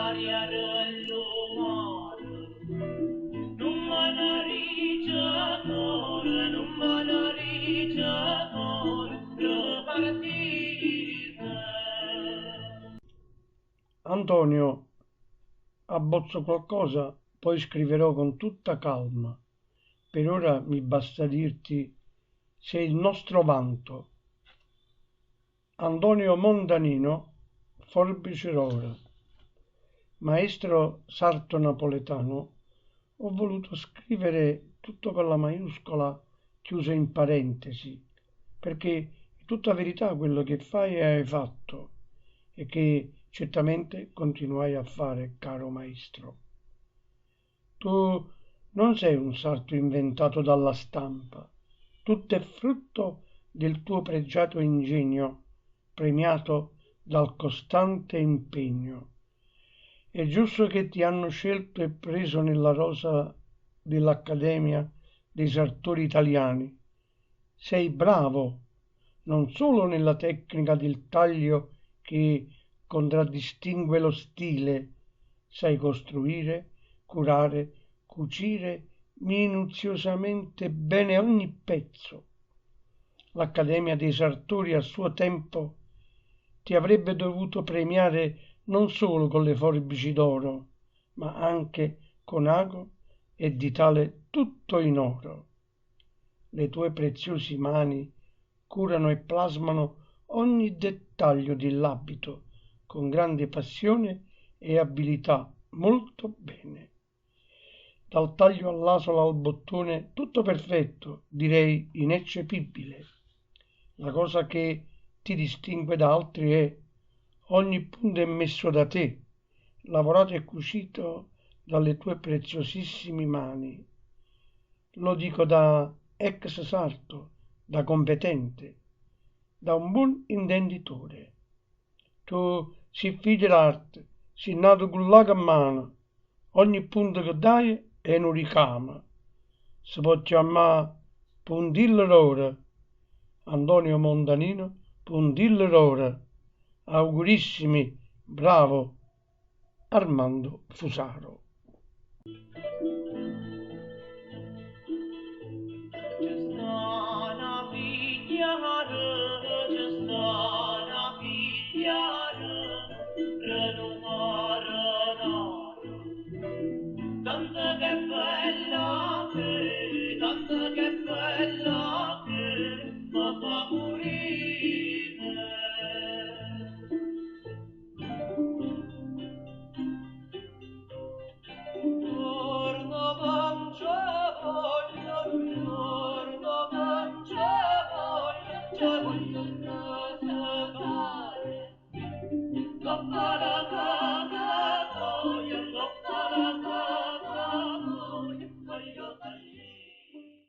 aria dell'umore, non me ne ricercare, non me ne ricercare, ripartite. Antonio, abbozzo qualcosa, poi scriverò con tutta calma. Per ora mi basta dirti, sei il nostro vanto. Antonio Mondanino, Forbice Rora. Maestro sarto napoletano, ho voluto scrivere tutto con la maiuscola chiusa in parentesi, perché è tutta verità quello che fai e hai fatto, e che certamente continuai a fare, caro maestro. Tu non sei un sarto inventato dalla stampa, tutto è frutto del tuo pregiato ingegno, premiato dal costante impegno. È giusto che ti hanno scelto e preso nella rosa dell'Accademia dei sartori italiani. Sei bravo, non solo nella tecnica del taglio che contraddistingue lo stile, sai costruire, curare, cucire minuziosamente bene ogni pezzo. L'Accademia dei Sartori a suo tempo ti avrebbe dovuto premiare non solo con le forbici d'oro, ma anche con ago e ditale tutto in oro. Le tue preziose mani curano e plasmano ogni dettaglio dell'abito con grande passione e abilità molto bene. Dal taglio all'asola al bottone, tutto perfetto, direi ineccepibile. La cosa che ti distingue da altri è ogni punto è messo da te, lavorato e cucito dalle tue preziosissime mani. Lo dico da ex sarto, da competente, da un buon intenditore. Tu si figlio d'arte, si nato con l'ago a mano, ogni punto che dai è un ricamo. Si può chiamare puntill'ora. Antonio Montanino, puntill'ora. Augurissimi, bravo Armando Fusaro. C'è sta una figliara, c'è sta una figliara, renumare nata, tanta che bella che fa morire. Giorno panciaia, c'è voglio rosicare, coppa